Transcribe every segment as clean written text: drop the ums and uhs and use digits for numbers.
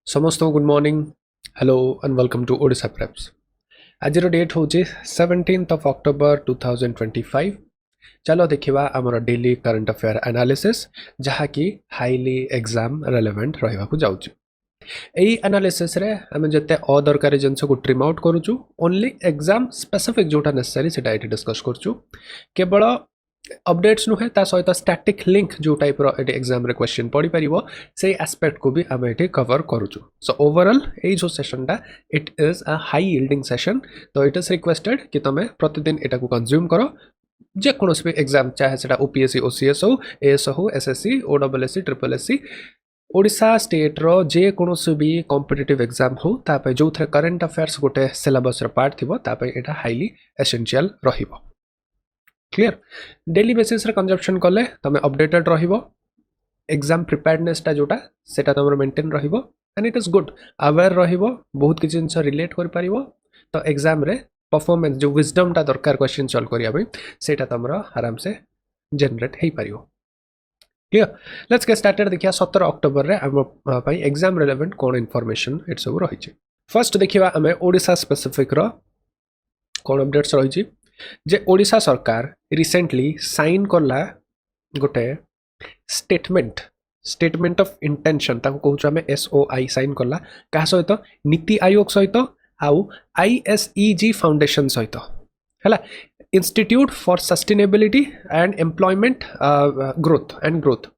समस्त good morning hello and welcome to Odisha preps. आज date हूँ 17 अक्टोबर 2025। चलो देखा आमर डेली करंट अफेयर एनालिसिस जहाँकि हाईली एग्जाम रेलेवेंट रहा जाऊँ। यही एनालिसिस रे आम जिते अदरकारी जिनस को ट्रिम आउट करुचु ओनली एग्जाम स्पेसिफिक जोटा नेसेसरी से डिस्कस करुचु। केवल अपडेट्स नुहे ता सहित स्टैटिक लिंक जो टाइप रो एग्जाम रे क्वेश्चन पढ़ी परिबो से एस्पेक्ट को भी आम ये कवर करुचु। सो ओवरऑल ये जो सेशन टा it is a high yielding session. तो इट इज रिक्वेस्टेड कि तुम प्रतिदिन एटा को कंज्यूम करो जेकोसी भी एग्जाम चाहे से ओपीएससी ओसीएस हो एएस हो SSC OWSSC triple SC Odisha state रो जेकोसी भी कॉम्पिटिटिव एग्जाम हो तापे जो थे करंट अफेयर्स गोटे सिलेबस रो पार्ट थिबो तापे एटा हाईली एसेंशियल रहिबो। क्लियर डेली बेसिस रे कंजप्शन कले तमे अपडेटेड रहिबो। एग्जाम प्रिपेयर्डनेस टा जोटा सेटा तमरो मेंटेन रहिबो and it is good aware रहिबो बहुत किछि जिंस रिलेट कर परिबो। तो एग्जाम रे परफॉर्मेंस जो विजडम टा दरकार क्वेश्चन सॉल्व करिया भाई सेटा तमरो आराम से जनरेट हेई परिबो। Clear let's get started. देखिया 17 अक्टोबर रे हम भाई एग्जाम रिलेवेंट कोन इन्फॉर्मेशन इट सब रही छि। फर्स्ट देखिबा हमें ओडिशा स्पेसिफिक रो कोन अपडेट्स रही छि जे ओडिशा सरकार रिसेंटली साइन करला गोटे स्टेटमेंट ऑफ इंटेंशन ताको कहूछु हमें एसओआई साइन करला का सहित नीति आयोग सहित आउ आईएसईजी फाउंडेशन सहित हला institute for sustainability and employment growth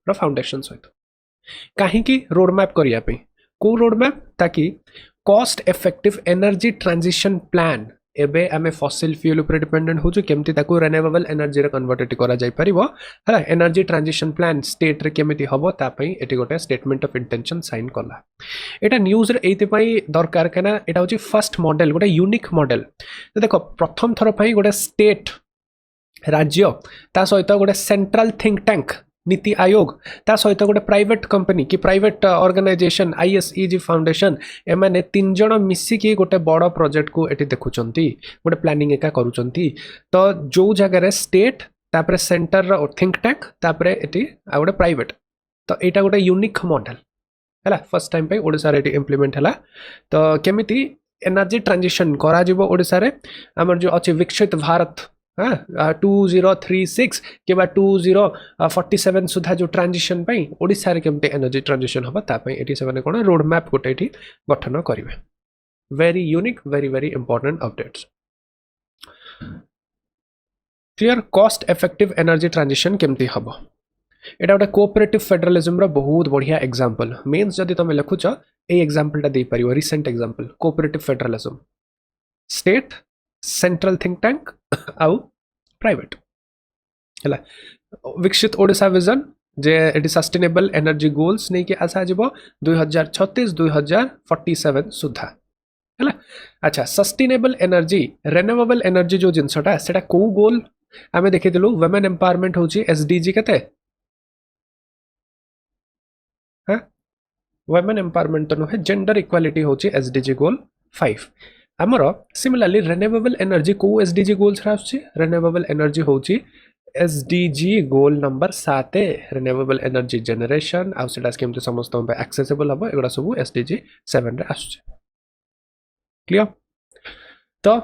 रो फाउंडेशन सहित कहीं की रोड मैप करिया पे को रोड मैप ताकि cost effective energy transition plan एबे आमे फॉसिल फ्यूल ऊपर डिपेंडेंट हो जो केमती ताको रिन्यूएबल एनर्जी रे कन्वर्ट करा जाय परिबो हला एनर्जी ट्रांजिशन प्लान स्टेट रे केमती हबो ता पई एटी गोटे स्टेटमेंट ऑफ इंटेंशन साइन करला। एटा न्यूज रे एते पई दरकार केना एटा होची फर्स्ट मॉडल गोटे यूनिक मॉडल। तो देखो प्रथम थर पई गोटे स्टेट राज्य ता सहित गोटे central think tank NITI Aayog ता सहित गोटे प्राइवेट कंपनी कि प्राइवेट ऑर्गेनाइजेशन आईएसईजी फाउंडेशन एमाने तीन जण मिसिकी गोटे बड़ प्रोजेक्ट को एटी देखुचंती गोटे प्लानिंग एका करूचंती। तो जो जगह रे स्टेट तापरे सेंटर रो थिंक टैंक तापरे एटी आ गोटे प्राइवेट तो एटा गोटे यूनिक मॉडल हला फर्स्ट टाइम पे ओडिसा रे एटी इंप्लीमेंट हला। तो केमिति एनर्जी ट्रांजिशन करा जिवो ओडिसा रे हमर जो अछि विकसित भारत 2036 के बाद 2047 सुधा जो ट्रांजिशन पई ओडिसा रे केमते एनर्जी ट्रांजिशन हबा ता पई एटी सेवन कोन रोड मैप गोटे एटी गठन करिवे। Very unique very important updates. Clear cost effective energy transition केमती हबो एटा गोटे कोऑपरेटिव फेडरलिज्म रो बहुत बढ़िया एग्जांपल मींस जदी तमे लिखुछ ए एग्जांपल टा दे परियो recent example cooperative federalism state central think tank आउ प्राइवेट हला विकसित ओडिशा विजन जे एटी सस्टेनेबल एनर्जी गोल्स नै के आसा जिवो 2036 2047 सुधा हला। अच्छा सस्टेनेबल एनर्जी रिन्यूएबल एनर्जी जो जिनसटा सेटा को गोल आमे देखिदिलु वुमेन एम्पावरमेंट होची एसडीजी केते ह वुमेन एम्पावरमेंट तो है जेंडर इक्वालिटी होची एसडीजी गोल 5 आमर सिमिलरली रिन्यूएबल एनर्जी को एसडीजी गोल्स आछी रिन्यूएबल एनर्जी होची SDG goal number 7 renewable energy generation आ सेटा केमते समस्त पे एक्सेसिबल हबो एगुडा सब एसडीजी 7 रे आछी। क्लियर तो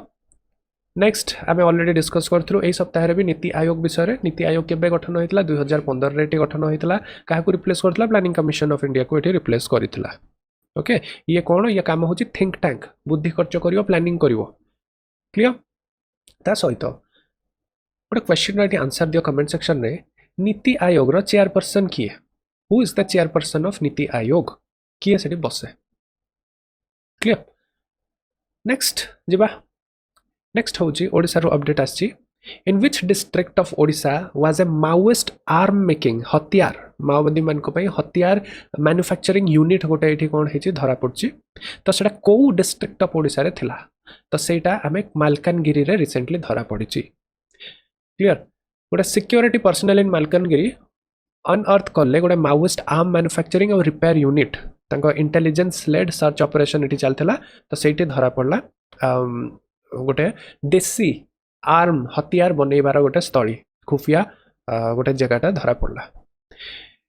नेक्स्ट आमे ऑलरेडी डिस्कस करथ्रु एई सप्ताह रे भी नीति आयोग विषय रे नीति आयोग केबे गठन होइतला 2015 रे एटी गठन होइतला काहाकू रिप्लेस करथला प्लानिंग कमिशन ऑफ इंडिया को एटी रिप्लेस करितला। ओके ये कौन ये काम होची थिंक टैंक बुद्धि खर्च करियो प्लानिंग करियो। क्लियर ता सहित गोटे क्वेश्चन रे आंसर दियो कमेंट सेक्शन रे नीति आयोग रो चेयरपर्सन किए who is the chairperson of NITI Aayog किए सेठी बसे। क्लियर नेक्स्ट जिबा नेक्स्ट होची ओडिसा रो अपडेट आछि in which district of Odisha was a Maoist arm making हथियार माओवादी मान को पई हथियार मैन्युफैक्चरिंग यूनिट गोटे एठी कोन हेची धरा पड़ची तो सेटा को डिस्ट्रिक्ट ऑफ ओडिशा रे थिला तो सेटा हमें मालकानगिरी रे रिसेंटली धरा पड़ची। क्लियर गोटे security personal in Malkangiri unearth करले गोटे माओइस्ट आर्म मैन्युफैक्चरिंग और रिपेयर यूनिट तांको इंटेलिजेंस लेड सर्च ऑपरेशन एठी चलथिला तो सेठी धरा पड़ला गोटे देसी आर्म हथियार बनैबार गोटे स्थली खुफिया गोटे जगहटा धरा पड़ला।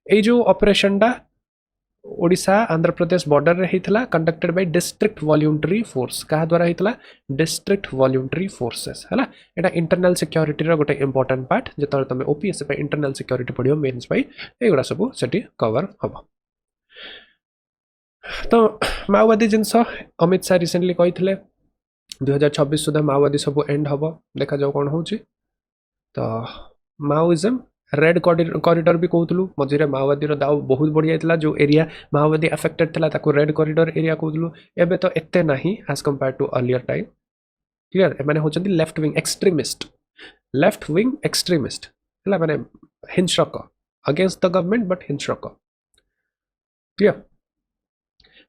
ए जो ऑपरेशन टा ओडिशा आंध्र प्रदेश बॉर्डर रे हितला conducted by district voluntary force कहा द्वारा हितला डिस्ट्रिक्ट वॉलंटरी फोर्सेस हला एटा इंटरनल सिक्योरिटी रो गोटे इंपोर्टेंट पार्ट जेतले तमे ओपीएससी पे इंटरनल सिक्योरिटी पढियो मेंस पे एगुडा सब सेठी कवर हबो तो माओवादी जिनस अमित शाह रिसेंटली कहिथिले 2026 सुधा माओवादी सब एंड हबो देखा जाओ कोन होची तो माओइज्म रेड कॉरिडोर भी कहूलु मझे माओवादी दाव बहुत बढ़िया था जो एरिया माओवादी अफेक्टेड था रेड कॉरिडोर एरिया कहूलु एबे तो एते नहीं as compare to earlier time clear एमाने होचंदी लेफ्ट विंग एक्सट्रीमिस्ट हला माने हिंसक अगेंस्ट द गवर्नमेंट बट हिंसक क्लियर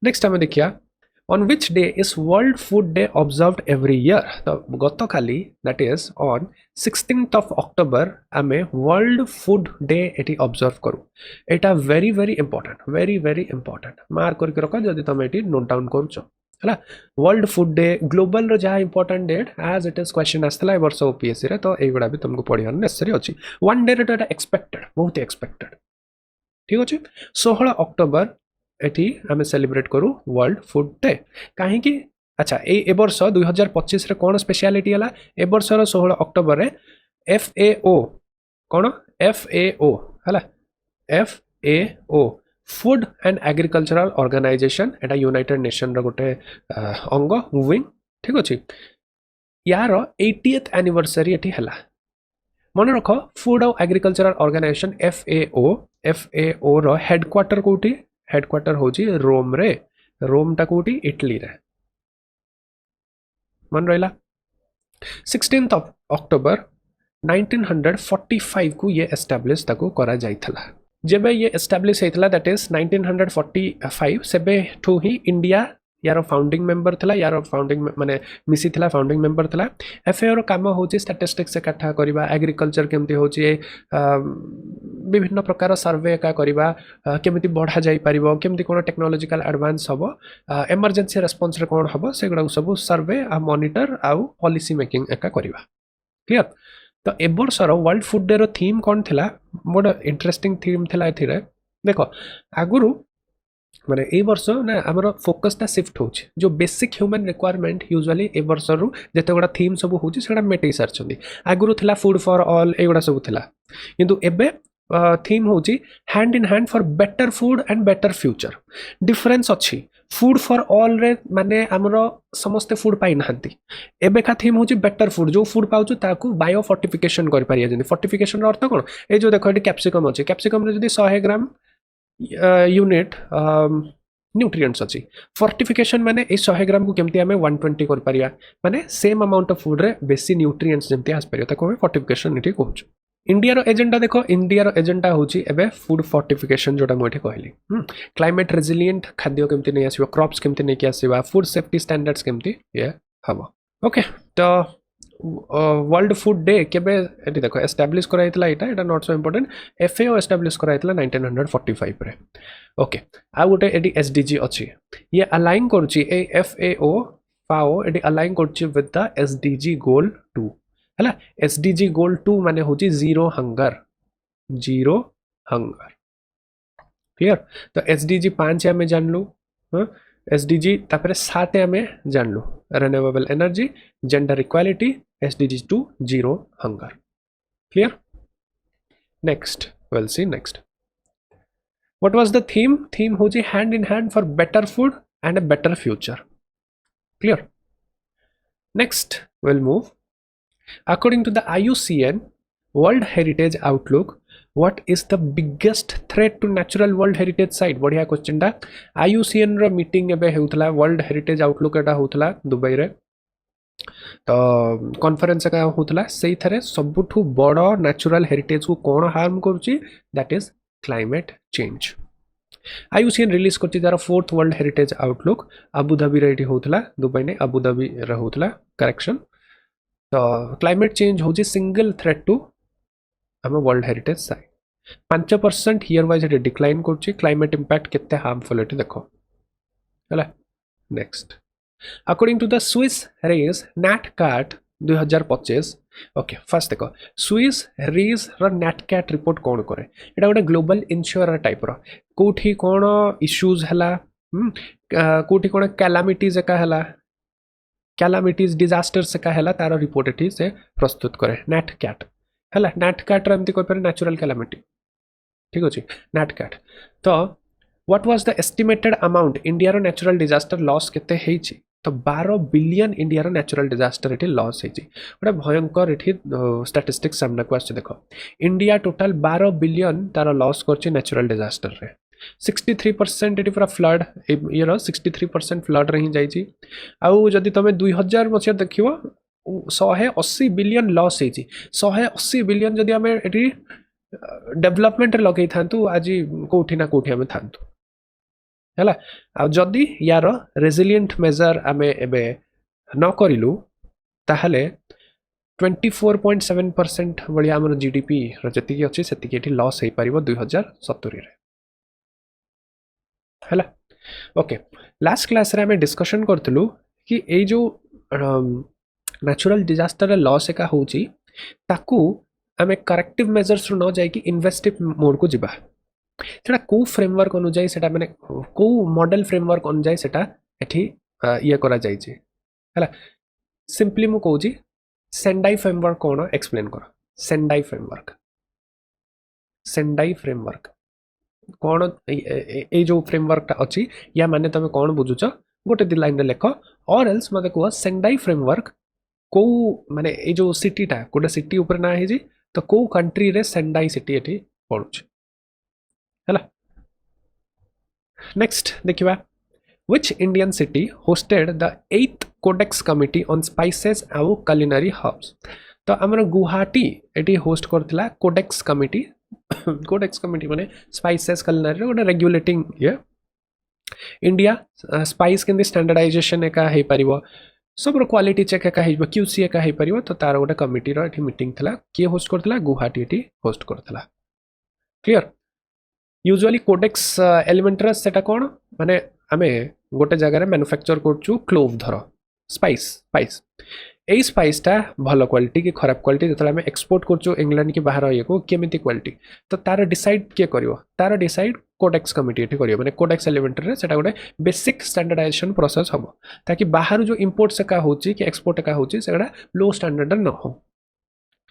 नेक्स्ट आम देखिया on which day is world food day observed every year तो गत खाली that is on 16th of October आमे world food day eighty observe करू एटा very important मार्क करके रखा जदि तुम एटी नोट डाउन करूछो हला वर्ल्ड फूड डे ग्लोबल रो जहा important date as it is question आस्तला ए वर्ष ओपीएससी रे तो एगुडा भी तुमको पढियार नेसेसरी अछि वन डे रे तो एक्सपेक्टेड बहुत एक्सपेक्टेड ठीक अछि 16 अक्टोबर एटी आमे सेलिब्रेट करू वर्ल्ड फूड डे काहे कि अच्छा ए वर्ष 2025 रे कोन स्पेशलिटी हला ए वर्ष रो 16 अक्टोबर रे FAO कोन FAO हला FAO food and agricultural organization एटा यूनाइटेड नेशन रो गोटे अंग विंग ठीक अछि यार 80th एनिवर्सरी एटी हला मन रख फूड और एग्रीकल्चरल ऑर्गेनाइजेशन FAO रो हेडक्वार्टर कोठी हेडक्वार्टर होची रोम रे रोम टा कोठी इटली रे मन रहिला 16th of October 1945 को ये एस्टैब्लिश ताको करा जाइथला जेबे ये एस्टैब्लिश हेतला दैट इज 1945 सेबे ठू ही इंडिया यार फाउंडिंग मेंबर थला यार फाउंडिंग माने मिसी थला फाउंडिंग मेंबर थला एफएओ रो काम होची स्टैटिस्टिक्स से काठा करबा एग्रीकल्चर केमती होची विभिन्न प्रकार सर्वे का करबा केमती बढ़ा जाई परिबो केमती कोन टेक्नोलॉजिकल एडवांस हबो इमरजेंसी रेस्पॉन्स रे कोन हबो सेगडा सब सर्वे आ मॉनिटर आ पॉलिसी मेकिंग एका करबा क्लियर तो ए वर्षर वर्ल्ड फूड डे रो थीम कोन थिला मोड इंटरेस्टिंग थीम थिला एथिरे देखो आगुरु माने ए वर्ष ना हमर फोकस ता शिफ्ट होची जो बेसिक ह्यूमन रिक्वायरमेंट यूजुअली ए वर्ष रु जते गुडा थीम सब होची सेडा मेटै सरचंदी आगुरु थिला फूड फॉर ऑल एगुडा सब थिला किंतु एबे थीम होची hand in hand for better food and better future difference अछि फूड फॉर ऑल रे माने हमरो समस्त फूड पाई नहंती एबे का थीम होची बेटर फूड जो फूड पाउछु ताकू बायो फोर्टिफिकेशन कर पारिया जंदी फोर्टिफिकेशन रो अर्थ कोन ए जो देखो एटी कैप्सिकम अछि कैप्सिकम रे जदी 100 ग्राम यूनिट न्यूट्रिएंट्स अछि फोर्टिफिकेशन माने ए 100 ग्राम को केमती हमें 120 कर पारिया माने सेम अमाउंट ऑफ फूड रे बेसी न्यूट्रिएंट्स जेमती आस पारियो ताको हमें फोर्टिफिकेशन इठी कहउछु इंडिया रो एजेंडा देखो इंडिया रो एजेंडा होची एबे फूड फोर्टिफिकेशन जोटा मोठे कहली क्लाइमेट रेजिलिएंट खाद्य केमती नै आसीबा क्रॉप्स केमती नै कि आसीबा फूड सेफ्टी स्टैंडर्ड्स केमती ये हबो ओके तो वर्ल्ड फूड डे केबे एटी देखो एस्टैब्लिश कराइतला एटा not so important FAO establish कराइतला 1945 रे ओके आ गोटे एटी SDG अछि ये अलाइन करछि ए FAO एटी अलाइन करछि विथ द SDG गोल 2 हला SDG गोल 2 माने होची जीरो हंगर क्लियर तो SDG 5 हमें जानलु SDG तापरे 7 हमें जानलु renewable energy gender equality SDG 2 zero hunger clear next we'll see next what was the theme होची hand in hand for better food and a better future clear next we'll move according to the IUCN World Heritage Outlook what is the biggest threat to natural world heritage site बढ़िया question दा IUCN रो meeting एबे हेउतला world heritage outlook एटा होतला Dubai रे तो conference का होतला सेही थरे सबुठु बड़ नेचुरल हेरिटेज को कोन हार्म करूची that is climate change IUCN release करची तार 4th world heritage outlook Abu Dhabi रे होतला दुबई ने अबू धाबी रे होतला करेक्शन तो क्लाइमेट चेंज होची सिंगल थ्रेट टू हम world heritage site 5% year wise decline करची क्लाइमेट इंपैक्ट केते हार्मफुल एटी देखो हला next according to the Swiss Re NatCat 2025 okay first देख स्विस रिज नेटकैट रिपोर्ट कौन करे एटा गोटे ग्लोबल इन्श्योर टाइप रो कोठी कौन इश्यूज हला कोठी कौन कैलामिटीज एका हला कैलामिटीज डिजास्टर्स एका हला तार रिपोर्ट एठी से प्रस्तुत करे नेटकैट हला नेटकैट रो एमती कोइ पर नेचुरल कैलामिटी ठीक अछि नेटकैट तो what was the estimated amount India रो नेचुरल डिजास्टर लॉस केते हेछि तो 12 बिलियन इंडिया रो नेचुरल डिजास्टर एठी लॉस हेछि गोटे भयंकर एठी स्टैटिस्टिक्स सामना को आछे देखो इंडिया टोटल 12 बिलियन तार लॉस करछि नेचुरल डिजास्टर रे 63% एटी पूरा फ्लड ईयर 63% फ्लड रही जाइए आउ जदि तुम 2000 मसीहा देखियो 180 बिलियन लॉस होती 180 बिलियन जदि आम ये डेवलपमेंट लगे था आज कौटी ना कौटी आम था है आदि यार रेजिलिएंट मेजर आम एबे न करूँ ताहले 24.7% भाया आम जीडीपी जी अच्छी से लॉस हो पार 2070 है ओके लास्ट क्लास रे हमें डिस्कशन करतलु कि ए जो नेचुरल डिजास्टर लॉस एका होची ताकू आमे करेक्टिव मेजर्स न जाई कि इन्वेस्टिव मोड को जिबा सेटा को फ्रेमवर्क अनुଯାयी सेटा माने को मॉडल फ्रेमवर्क अनुଯାयी सेटा एठी ये करा जाई छी हला सिंपली मु कहू छी सेंडाई फ्रेमवर्क कोन एक्सप्लेन करो सेंडाई फ्रेमवर्क कौन ये जो फ्रेमवर्क अच्छी या माने तुम कौन बुझुच गोटे दी लाइन लेख और एल्स मत कह सेंडाई फ्रेमवर्क को माने ये जो सिटीटा गोटे सिटी ऊपर ना है तो को कंट्री रे सेंडाई सिटी एठी पड़ुछ हैला नेक्स्ट देखिबा which Indian city hosted the 8th codex committee on spices and culinary herbs तो हमर गुवाहाटी एठी होस्ट करथिला कोडेक्स कमिटी माने स्पाइसेस कलिनरी गोटे रेगुलेटिंग ये इंडिया स्पाइस के स्टैंडर्डाइजेशन एका हे परिबो सब क्वालिटी चेक एका हे क्यूसी एका हे परिबो तो तार गोटे कमिटी रो एठी मीटिंग थला के होस्ट करथला गुवाहाटी एठी होस्ट करथला क्लियर यूजुअली कोडेक्स एलिमेंटरस सेटा कोन माने आमे गोटे जगह रे मैन्युफैक्चर करचू क्लोव धरो स्पाइस ए स्पाइसटा भल क्वालिटी कि खराब क्वालिटी जो आम एक्सपोर्ट करचु इंग्लैंड की बाहर ये केमी क्वालिटी तो तार डिसाइड किए कर तार डिसाइड कोडेक्स कमिटी ये कर मैंने कोडेक्स एलिमेंटरी से गोटे बेसिक स्टैंडर्डाइजेशन प्रोसेस हम ताकि बाहर जो इंपोर्ट्स एका होची कि एक्सपोर्ट एका होची सेगुड़ा लो स्टैंडर्ड न हो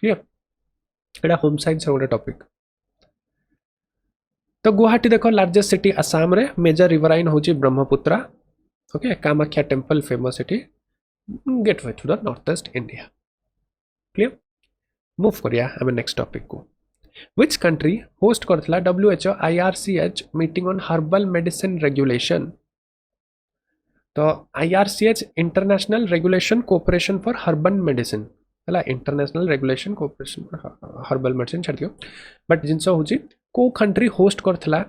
क्लियर एटा होम साइंस गोटे टॉपिक तो गुवाहाटी देखो लार्जेस्ट सिटी आसाम रे मेजर रिवराइन होची Brahmaputra okay Kamakhya temple famous city gateway to the north east India clear move करिया हमें नेक्स्ट टॉपिक को व्हिच कंट्री होस्ट करथला WHO IRCH meeting on herbal medicine regulation तो IRCH international regulation cooperation for herbal medicine हला international regulation cooperation for herbal medicine छाड़ दियो but जिंस होची को कंट्री होस्ट करथला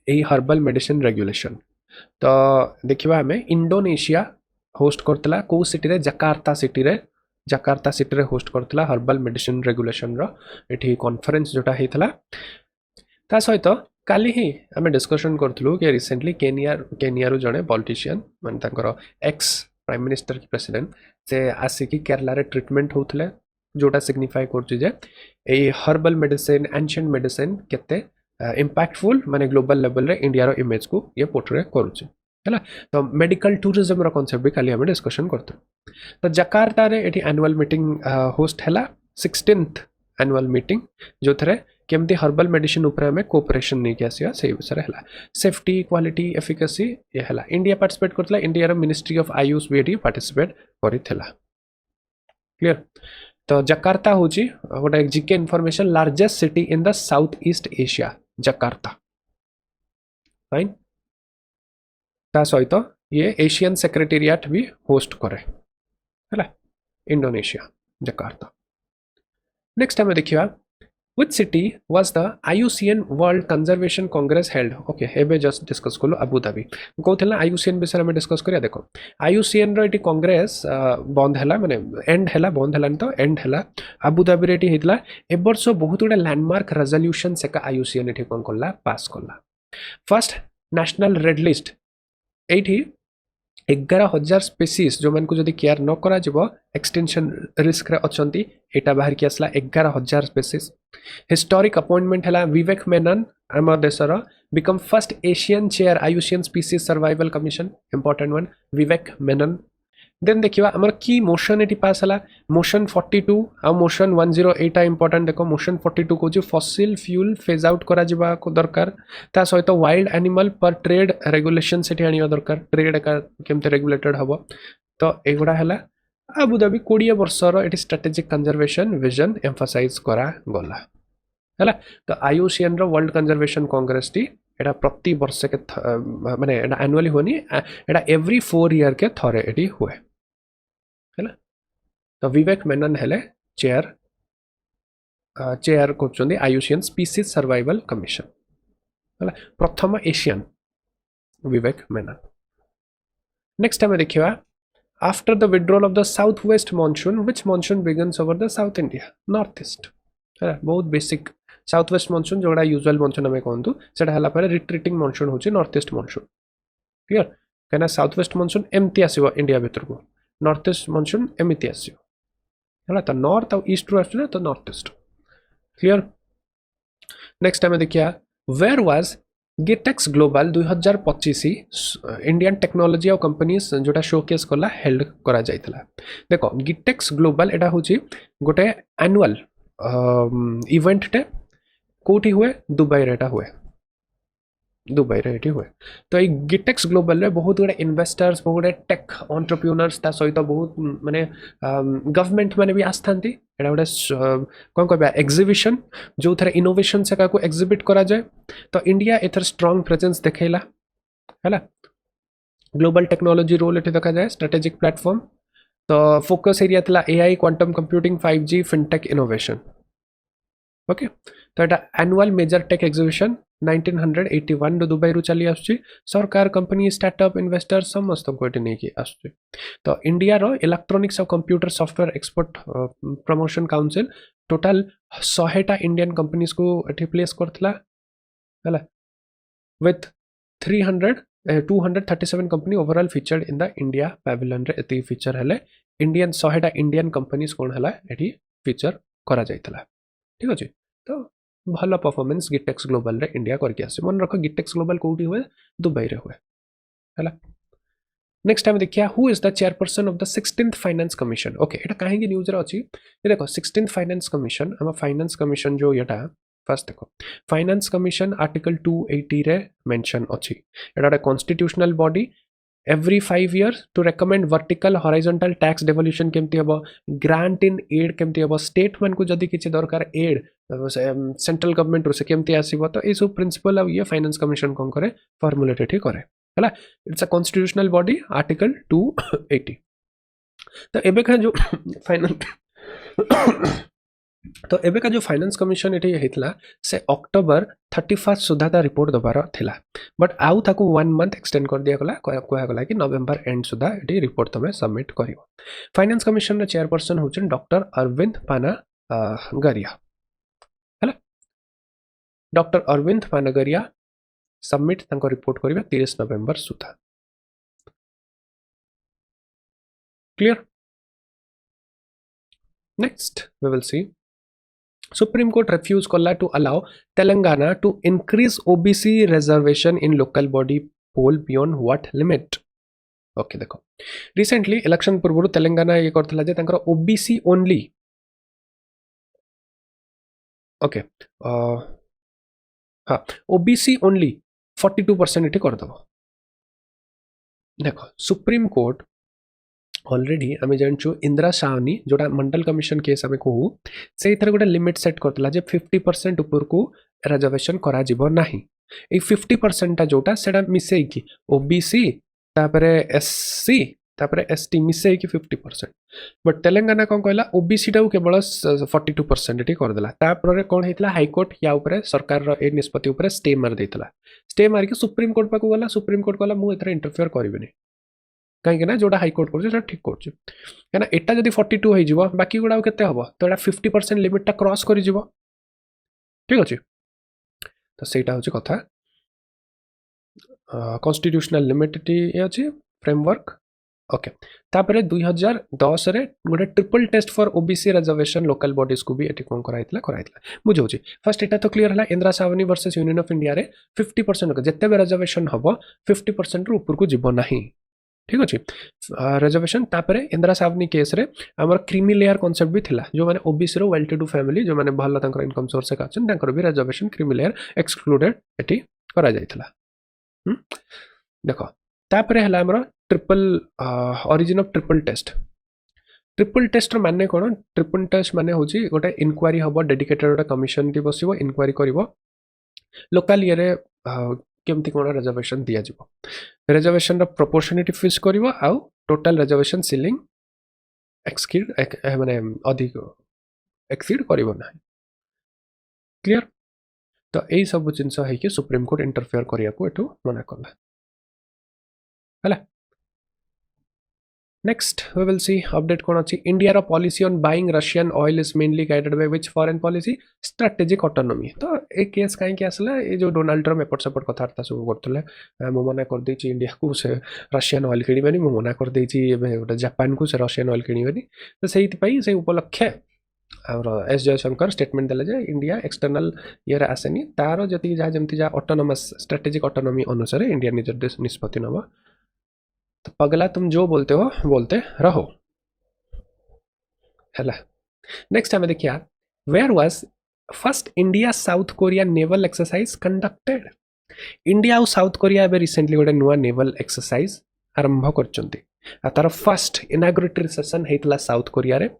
ए हर्बल मेडिसिन रेगुलेशन तो देखिबा हमें इंडोनेशिया होस्ट करतला को सिटी रे जकार्ता सिटी रे होस्ट करतला हर्बल मेडिसिन रेगुलेशन रो एठी कॉन्फ्रेंस जोटा हेतला ता सहित काली ही हमें डिस्कशन करथलु कि रिसेंटली केनिया रो जणे पॉलिटिशियन मान तांकर एक्स प्राइम मिनिस्टर की प्रेसिडेंट से आसी की केरला रे ट्रीटमेंट होथले जोटा सिग्निफाई करछि जे ए हर्बल मेडिसिन एंशिएंट मेडिसिन केते इंपैक्टफुल माने ग्लोबल लेवल रे इंडिया रो इमेज को ये पोर्ट्रे करूछि है तो मेडिकल टूरिज्म रो कांसेप्ट भी काली हमें डिस्कशन करते तो जकार्ता रे एटी एनुअल मीटिंग होस्ट हैला 16th एनुअल मीटिंग जो थरे केमती हर्बल मेडिसिन ऊपर हमें कोऑपरेशन नहीं किया सिया सही विषय हैला सेफ्टी क्वालिटी एफिकेसी ये हैला इंडिया पार्टिसिपेट करथला इंडिया रो मिनिस्ट्री ऑफ आयुष भी पार्टिसिपेट करिथला क्लियर तो जकार्ता होची गोटे GK information largest city in the south east Asia Jakarta fine ता सहित ये एशियन सेक्रेटेरिएट भी होस्ट करे है इंडोनेशिया जकार्ता नेक्स्ट हमें देखिए which city was the IUCN world conservation Congress held okay एबे जस्ट डिस्कस कलो अबू धाबी कहला IUCN विषय में डिस्कस करिया देखो IUCN रो एटी कांग्रेस बंद हैला माने एंड हैला बंद हैला तो एंड हैला अबू धाबी रे एटी हेतला ए वर्ष बहुत गुडे लैंडमार्क रेजोल्यूशन से का IUCN एटी कोन करला पास करला फर्स्ट नेशनल रेड लिस्ट एठी 11,000 स्पेसीज जो मान को जदि केयर न करा जिवो एक्सटेंशन रिस्क रे अछंती एटा बाहर की आसला 11,000 स्पेसीज हिस्टोरिक अपॉइंटमेंट हला विवेक मेनन आम देशर become first Asian chair IUCN species survival commission important one Vivek Menon then देखिए आमर की मोशन ये पास है मोशन 42 आ मोशन 108 इंपोर्टेंट देखो मोशन 42 को फसिल फ्यूल फेज आउट करा जिबा को दरकार ता सहित वाइल्ड एनिमल पर ट्रेड रेगुलेशन से आनिया दरकार ट्रेड का केमते रेगुलेटेड हबो तो एगुडा हला आबुधाबी 20 वर्षर ये स्ट्रेटेजिक कंजर्वेशन विजन एम्फसाइज करा गला है तो IUCN world conservation Congress T एटा प्रति वर्ष के माने एटा एनुअली होनी एटा एवरी 4 ईयर के थरे एटी हुए है तो विवेक मेनन हेले चेयर चेयर कर आयुशियन स्पीसीज सर्वाइवल कमिशन है प्रथम एशियन विवेक मेनन नेक्स्ट आम देखा after the withdrawal of the south west monsoon which monsoon begins over the south India north east है बहुत बेसिक साउथ वेस्ट मॉनसून जोड़ा यूजुअल मॉनसून आम कहतु से रिट्रीटिंग मॉनसून हूँ नॉर्थ ईस्ट मॉनसून क्लियर कहीं साउथ वेस्ट मॉनसून एमती आसो इंडिया भीतर को नॉर्थ ईस्ट मॉनसून एमती आसो तो नॉर्थ आउ ईस्ट रू आस तो नॉर्थ ईस्ट क्लियर नेक्स्ट आम देखिए where was GITEX global 2025 Indian technology और कंपनीज जोटा शोकेस कला हेल्ड करा जाइतला देखो गिटेक्स ग्लोबल एटा होची गोटे एनुअल इवेंट टे कोठी हुए दुबई रेटा हुए दुबई रे हुए तो ये गिटेक्स ग्लोबल रे बहुत गुड़े इन्वेस्टर्स बहुत गुड़े टेक एंटरप्रेन्योर्स ता सहित बहुत माने गवर्नमेंट माने भी आस्थांती एटा गोटे कौन कहबा एग्जिबिशन जो थरे इनोवेशन से का को एग्जिबिट करा जाए तो इंडिया एथर स्ट्रांग प्रेजेंस देखेला हैला ग्लोबल टेक्नोलॉजी रोल एठी देखा जाए स्ट्रेटेजिक प्लेटफॉर्म तो फोकस एरिया थला AI quantum computing 5G fintech innovation okay तो एटा एनुअल मेजर टेक एग्जिबिशन 1981 रो दुबई रु चली आसुची सरकार कंपनी स्टार्टअप इन्वेस्टर समस्त को एटी नहीं आसुची तो इंडिया रो इलेक्ट्रॉनिक्स और computer software export promotion council total 100टा इंडियन कंपनीज को एटी प्लेस करथला हला with 237 company overall featured in the India pavilion रे एती फीचर हले इंडियन 100टा इंडियन कंपनीज कोन हला एटी फीचर करा जाइतला ठीक अछि तो भल परफॉर्मेंस गिटेक्स ग्लोबल रे इंडिया करके आसे मन रख गिटेक्स ग्लोबल कोठी हुए दुबई रे हुए हला नेक्स्ट टाइम देखिया who is the chairperson of the 16th finance commission okay एटा काहे की न्यूज रे अछि ये देखो 16th फाइनेंस कमिशन हम फाइनेंस कमिशन जो एटा फर्स्ट देखो फाइनेंस कमिशन आर्टिकल 280 रे मेंशन अछि एटा constitutional body every 5 years to recommend vertical horizontal tax devolution केमती हबो ग्रांट इन एड केमती हबो स्टेट मन को जदी किछि दरकार एड सेंट्रल गवर्नमेंट रो से केमती आसीबो तो ए सब प्रिंसिपल अब ये फाइनेंस कमिशन कोन करे फॉर्मुलेट ही करे हला it's a constitutional body article 280 तो एबे का जो फाइनेंस तो एबे का जो फाइनेंस कमिशन एठी हेतला से अक्टोबर 31 सुधा ता रिपोर्ट दबार थिला बट आउ ताको 1 मंथ एक्सटेंड कर दिया गला कोया गला कि नवंबर एंड सुधा एठी रिपोर्ट तमे सबमिट करियो फाइनेंस कमिशन रे चेयरपर्सन होचन डॉक्टर अरविंद पानागरिया हैला डॉक्टर अरविंद पानागरिया सबमिट तांको रिपोर्ट करिबा 30 नवंबर सुधा clear next we will see Supreme Court refused Kolla to allow Telangana to increase OBC reservation in local body poll beyond what limit? Okay, देखो recently election पूर्व तेलंगाना ये करथला जे तांकर OBC only okay हाँ OBC only 42% एठी कर दबो देखो supreme court already आम जानू इंदिरा साहनी जोड़ा मंडल कमिशन केस आम कहू से गोटे लिमिट सेट करता जे 50% ऊपर को रिजर्वेशन करा जिवो नाही ए 50% जोटा सेटा मिसेकी ओबीसी तापरे एससी तापरे एसटी मिसेकी 50% बट तेलंगाना कौन कहला ओबीसी टा केवल 42% एटी कर देला तापर कौन हेतला हाई कोर्ट या ऊपर सरकार रो ए निष्पत्ति ऊपर स्टे मार देतला स्टे मार के सुप्रीम कोर्ट पाकू गला सुप्रीम कोर्ट कहला मु एथरे इंटरफेयर करिबेनी कहीं ना जोड़ा हाईकोर्ट कर ठीक कर कहीं एटा जब 42 हो बाकी गुड़ा के हम तो यहाँ 50% लिमिटा क्रॉस कर ठीक अच्छे तो सहीटा हूँ कथा कॉन्स्टिट्यूशनल लिमिट ये अच्छे फ्रेमवर्क ओके तापर 2010 रे गोटे triple test for OBC reservation local bodies को भी एटी कोन कराइतला बुझौची फर्स्ट एटा तो क्लियर हला इंदिरा सावनी वर्सेस यूनियन ऑफ इंडिया रे 50% जत्ते बे रिजर्वेशन हबो 50% रु ऊपर को जीव नाही ठीक अच्छे रिजर्वेशन तापर इंदिरा सावनी केस रे हमर क्रीमी लेयर कांसेप्ट भी थिला जो माने ओबीसी रो वेल टू डू फैमिली जो माने भल तांकर इनकम सोर्स का अछन तांकर भी रिजर्वेशन क्रीमी लेयर एक्सक्लूडेड एटी करा जाइतला देखो तापर हला हमर triple origin of triple test माने कोन ट्रिपल टेस्ट माने होची गोटे इंक्वायरी हबो डेडिकेटेड गोटे कमिशन टी बसिबो इंक्वायरी करिवो लोकल ये रे केमती कोन रिजर्वेशन दिया जिवो रिजर्वेशन रो प्रोपोर्शनिटी फिक्स करिवो आउ टोटल रिजर्वेशन सीलिंग एक्ससीड माने अधिक एक्सीड करिवो ना क्लियर तो एई सब जिंस है कि सुप्रीम कोर्ट इंटरफेयर करिया को एटू मना करला हला Next, we will see update कौन अच्छी India रा policy on buying Russian oil is mainly guided by which foreign policy strategic autonomy तो एक केस कहीं क्या असला ये जो डोनाल्ड ट्रम्प एपट सपोर्ट कथा था सब करतले मु मना कर देची इंडिया को से रशियन ऑयल किनिबेनी मु मना कर देची गोटे जापान को से रशियन ऑयल किनिबेनी तो सेहित पई से उपलक्ष्य और एस जयशंकर स्टेटमेंट देले जे इंडिया एक्सटर्नल ये आसेनी तार जति जा जमति जा ऑटोनोमस स्ट्रेटेजिक ऑटोनोमी अनुसार इंडिया निज निष्पत्ति नवा तो पगला तुम जो बोलते हो बोलते रहो हैला नेक्स्ट हमें देखिए where was first India South Korea naval exercise conducted India और साउथ कोरिया एबे रिसेंटली गोटे नुआ नेवल एक्सरसाइज आरंभ करचंती तार फर्स्ट इनाग्रेटरी सेशन हेतला साउथ कोरिया रे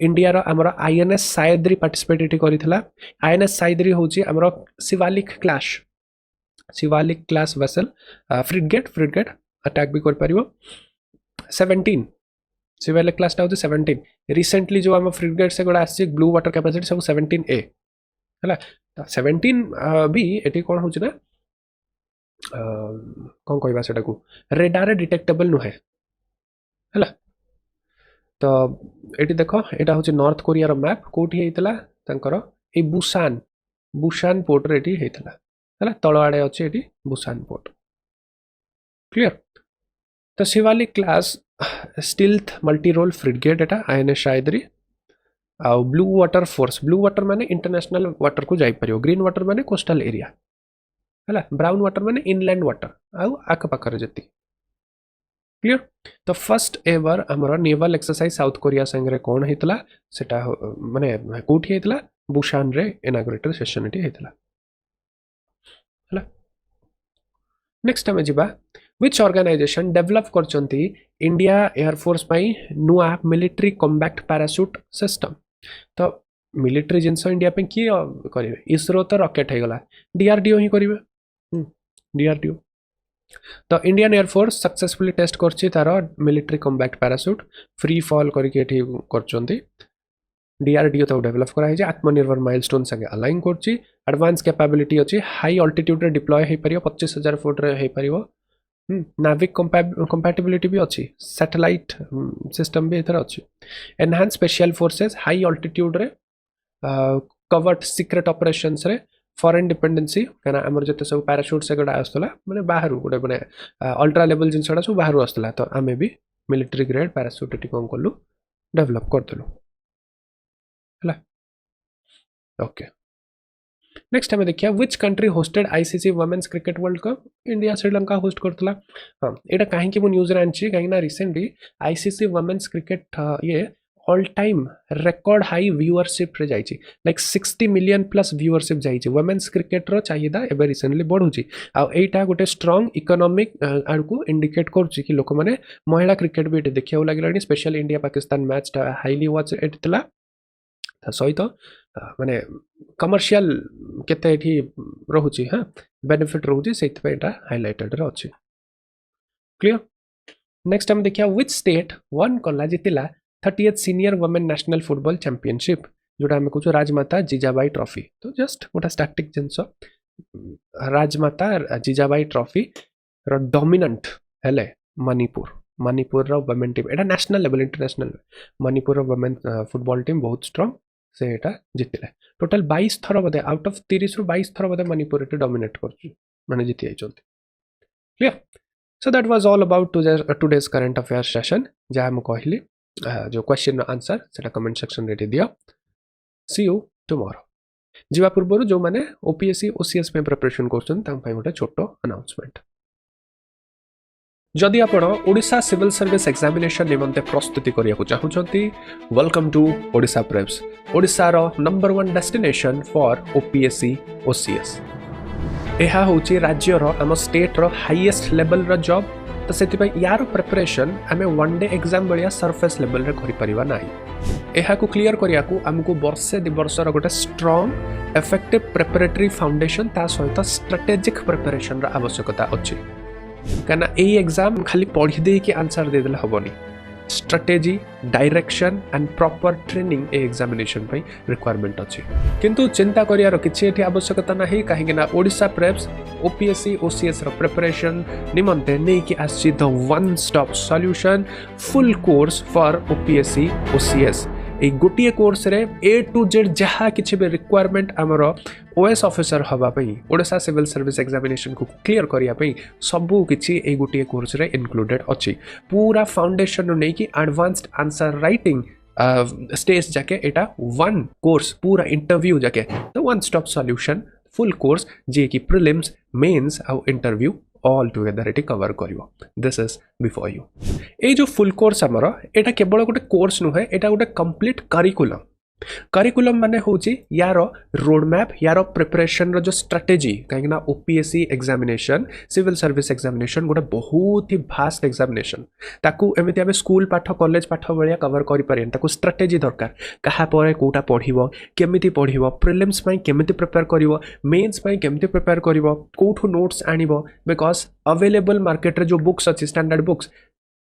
इंडिया रो हमर आईएनएस सायद्री पार्टिसिपेट एटी करितला आईएनएस सायद्री होची हमर Shivalik class vessel frigate attack भी कर पारिबो 17 शिवालिक क्लास टा होची 17 रिसेंटली जो हम फ्रिगेट से गोडा आसी ब्लू वाटर कैपेसिटी सब 17A हला 17 भी एटी कोन होची ना कोन कहबा सेटा को रेडार डिटेक्टेबल नुहे हला तो एटी देखो एटा होची नॉर्थ कोरिया रो मैप कोठी हेतला तंकर ए बुसान पोर्ट रे एटी हेतला हला तळ आडे अछि एटी बुसान पोर्ट क्लियर तो Shivalik class stealth multi role frigate एटा आईएनएस शायदरी आ ब्लू वाटर माने इंटरनेशनल वाटर को जाई परियो ग्रीन वाटर माने कोस्टल एरिया हला ब्राउन वाटर माने इनलैंड वाटर आ आक पाकर जति क्लियर तो फर्स्ट एवर हमर नेवल एक्सरसाइज साउथ कोरिया संगे कोन हेतला सेटा माने कोठी हेतला बुसान रे इनाग्रेटर सेशन एटी हेतला हला नेक्स्ट हमें जिबा which organization develop करचंती इंडिया एयरफोर्स पई नुआ मिलिट्री कॉम्बैट पैराशूट सिस्टम तो मिलिट्री जिंस इंडिया पे की करिवे इसरो तो रॉकेट हे गला डीआरडीओ ही करिवे डीआरडीओ तो इंडियन एयरफोर्स सक्सेसफुली टेस्ट करछि तार military combat parachute free fall करके एठी करचंती डीआरडीओ तो डेवलप करा है जे आत्मनिर्भर माइलस्टोन संगे अलाइन करछि एडवांस कैपेबिलिटी अछि हाई ऑल्टीट्यूड रे डिप्लॉय हे परियो 25000 फुट रे हे परियो नाविक कंपैटिबिलिटी भी अच्छी सैटेलाइट सिस्टम भी इधर अच्छी enhance special forces high altitude रे कवर्ड सीक्रेट ऑपरेशंस रे फॉरेन डिपेंडेंसी कहना हमर जते सब पैराशूट से गडा आस्तला माने बाहर गोटे माने अल्ट्रा लेवल जिनसडा सब बाहर आस्तला तो हमें भी मिलिट्री ग्रेड पैराशूट एटी कोन करलु डेवलप करतलु हला ओके नेक्स्ट हमें देखिए which country hosted ICC women's cricket world cup India Sri Lanka host करतला हां एटा काहे कि मु न्यूज रे आनछि काहे ना रिसेंटली आईसीसी वुमेन्स क्रिकेट ये all time record high viewership रे जाईछि लाइक 60 मिलियन प्लस व्यूअरशिप जाईछि वुमेन्स क्रिकेट रो चाहिदा एबे रिसेंटली बढ़ुछि आ एटा गोटे स्ट्रांग इकोनॉमिक आड़को इंडिकेट करछि कि लोक माने महिला क्रिकेट भी देखियो लागलानी special India Pakistan match highly watch एटला सहित माने कमर्शियल केते एठी रहुची हां बेनिफिट रहुची सेति पे एटा हाइलाइटेड रे अछि क्लियर नेक्स्ट हम देखिया व्हिच स्टेट वन कला जितिला 30th senior women national football championship जोटा हम कहू राजमाता जीजाबाई ट्रॉफी तो जस्ट गोटा स्टैटिक जिंस राजमाता जीजाबाई ट्रॉफी रो डोमिनेंट हेले मणिपुर रो वुमेन टीम एटा नेशनल लेवल इंटरनेशनल मणिपुर रो वुमेन फुटबॉल टीम बहुत स्ट्रांग से एटा जितिले टोटल 22 थर बदे आउट ऑफ 30 रु 22 थर बदे मणिपुर एटा डोमिनेट करछु माने जिति आइचंती clear so that was all about today's current affair session जहाँ मुझे कहली जो क्वेश्चन आंसर से कमेंट सेक्शन रे दियो सी यू टुमारो जीवा पूर्व जो मैंने ओपीएससी ओसीएस में प्रिपरेशन कर गोटे छोट अनाउंसमेंट जदि आपण ओडिशा सिविल सर्विस एग्जामिनेशन निमंते प्रस्तुति करिया चाहूछंती वेलकम टू ओडिशा प्रेप्स ओडिशार number 1 destination for OPSC OCS एहा होची राज्यर आम स्टेट रो हाईएस्ट लेवल रो जॉब तो सेति यार प्रिपरेशन आमे वन डे एग्जाम बलिया सरफेस लेवल रे करि परिबा नाही एहा को क्लियर करिया को हमको वर्षे दि वर्षर गोटे स्ट्रांग इफेक्टिव प्रिपरेटरी फाउंडेशन ता सहित स्ट्रेटेजिक प्रिपरेशन रा आवश्यकता अछि कहना यही एग्जाम खाली पढ़ी दे कि आंसर दे देले हबनी strategy direction and proper training ए एग्जामिनेशन पई रिक्वायरमेंट अछि किंतु चिंता करियार किछि एठी आवश्यकता नाही काहे ना ओडिशा प्रेप्स ओपीएससी ओसीएस रो प्रिपरेशन निमंते नै कि आछि the one stop solution full course for OPSC OCS ए गोटिए कोर्स रे ए टू जेड जहाँ किछि भी रिक्वायरमेंट आमर ओएस ऑफिसर हवा पई ओडिशा सिविल सर्विस एग्जामिनेशन को क्लियर करिया पई सबु किछि ए गोटिए कोर्स रे इंक्लूडेड अछि पूरा फाउंडेशन नै कि एडवांस्ड आंसर राइटिंग स्टेज जाके एटा वन कोर्स पूरा इंटरव्यू जाके the one stop solution full course जे कि प्रीलिम्स मेंस आउ इंटरव्यू ऑल टुगेदर एटी कवर करिवो दिस इज बिफोर यू ए जो फुल कोर्स हमर एटा केवल गोटे कोर्स नुहे एटा गोटे कंप्लीट करिकुलम माने होची यार रोड मैप यार प्रिपरेशन रो जो स्ट्रेटेजी कहीं ना OPSC examination civil service examination गोटे बहुत ही भास्ट एग्जामिनेशन ताकू एमिति आमे स्कूल पाठ कॉलेज पाठ बलिया कवर करि पारे ताकू स्ट्रेटेजी दरकार कहा परे कोटा पढिबो केमिति पढिबो प्रीलिम्स पई केमिति प्रिपेयर करिवो मेंस पई केमिति प्रिपेयर करिवो कोठु नोट्स आनिबो बिकॉज अवेलेबल मार्केट रे जो बुक्स अछि स्टैंडर्ड बुक्स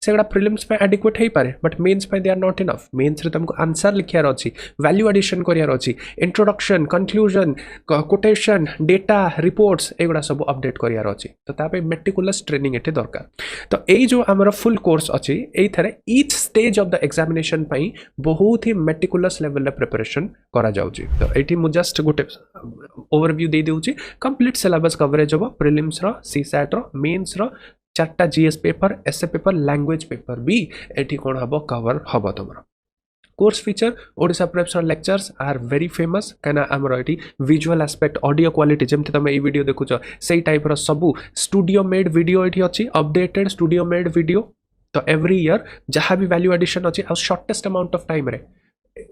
सेगड़ा प्रीलिम्स पे एडिक्वेट हो पारे बट मेंस पे they are not enough mains रे तुमको आंसर लिखियार अछि वैल्यू एडिशन करियार अछि introduction conclusion quotation data reports एगुडा सब अपडेट करियार अछि तो तापे मेटिकुलस ट्रेनिंग एटे दरकार तो एई जो हमर फुल कोर्स अछि एई थरे each stage of the examination पई बहुत ही मेटिकुलस लेवल रे प्रिपरेशन करा जाउछि तो एठी मु जस्ट गोटे ओवरव्यू दे देउछि कंप्लीट सिलेबस कवरेज हो प्रीलिम्स रो सीसैट रो मेंस रो 4टा GS paper essay paper language paper भी एठी कोन हबो कवर हबो तमरो course feature Odisha preps lectures are very famous कहना आमर एठी विजुअल एस्पेक्ट ऑडियो क्वालिटी जेमते तमे ई वीडियो देखुछ सेही टाइप रो सबु स्टूडियो मेड वीडियो एठी अछि अपडेटेड स्टूडियो मेड वीडियो तो एवरी ईयर जहाँ भी वैल्यू एडिशन अछि आ शॉर्टेस्ट अमाउंट ऑफ टाइम रे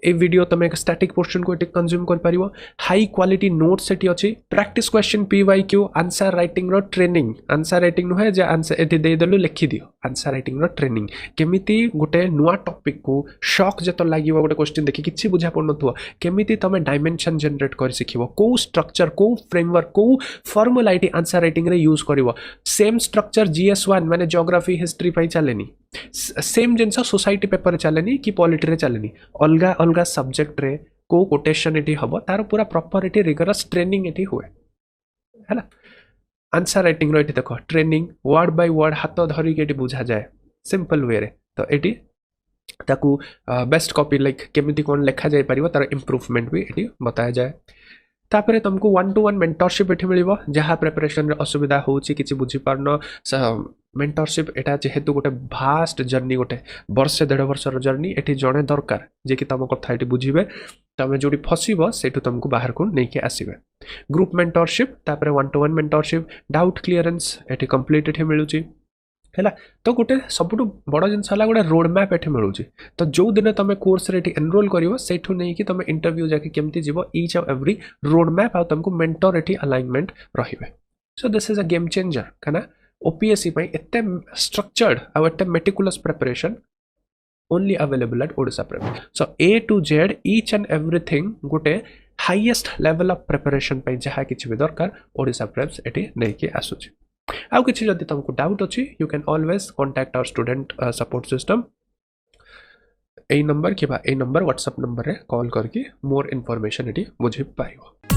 ए वीडियो तुम एक स्टैटिक पोर्शन को कंज्यूम कर पारिबो हाई क्वालिटी नोट्स एटी अछि practice question PYQ answer writing रो ट्रेनिंग आंसर राइटिंग नो है जे आंसर एटी दे देलु लिखि दियो आंसर राइटिंग रो ट्रेनिंग केमिति गोटे नुआ टॉपिक को शॉक जतो लागिवो गोटे क्वेश्चन देखि किछि बुझा पड़नथुवा केमिति तमे डायमेंशन जनरेट कर सिखिबो को स्ट्रक्चर को फ्रेमवर्क को फॉर्मुलाइटी आंसर राइटिंग रे यूज करिवो सेम स्ट्रक्चर जीएस1 माने ज्योग्राफी हिस्ट्री पई चलेनी सेम जिनस सोसाइटी पेपर चलेनी कि पॉलिटी रे चलेनी अलगा अलगा सब्जेक्ट रे को कोटेशन एटी हबो तार पूरा proper eighty rigorous training eighty हुए हैला आंसर राइटिंग रो एटी देखो ट्रेनिंग वर्ड बाय वर्ड हाथ धरि के एटी बुझा जाए सिंपल वे रे तो एटी ताकू बेस्ट कॉपी लाइक केमिति कोन लेखा जाय परिबो तार इंप्रूवमेंट भी एटी बताया जाए तापरे तुमको 1-to-1 मेंटरशिप एठी मिलिबो जहाँ प्रिपरेशन रे असुविधा होची किछि बुझी पारनो मेंटरशिप एटा जेहेतु गोटे भास्ट जर्नी गोटे वर्ष 1.5 वर्षर जर्नी एठी जणे दरकार जे कि तम कथा एठी बुझिबे तमे जोडी फसिबो सेठु तुमको बाहर को नै के आसीबे ग्रुप मेंटरशिप तापरे 1-to-1 मेंटरशिप डाउट क्लियरेंस एठी कंप्लीट एठी मिलुची हैला तो गोटे सबुठु बड़ जिनस हला गोटे रोड मैप एठी मिलुची तो जो दिन तमे कोर्स रे एठी एनरोल करिवो सेठु नै कि तमे इंटरव्यू जाके केमति जीवो each of every road map आ तुमको मेंटर एठी अलाइनमेंट रहिबे so this is a game changer कना ओपीएससी पई एते स्ट्रक्चर्ड आ एते meticulous preparation only available at Odisha prep so A to Z each and everything गोटे हाईएस्ट लेवल ऑफ प्रिपरेशन पई जहा किछि भी दरकार ओडिशा प्रेप्स एठी नै के आसुची आउ किछि जदि तुमको डाउट अछि you can always contact our student support system ए नंबर के बा ए नंबर व्हाट्सएप नंबर रे कॉल करके मोर इन्फॉर्मेशन एटी बुझि पाइबो।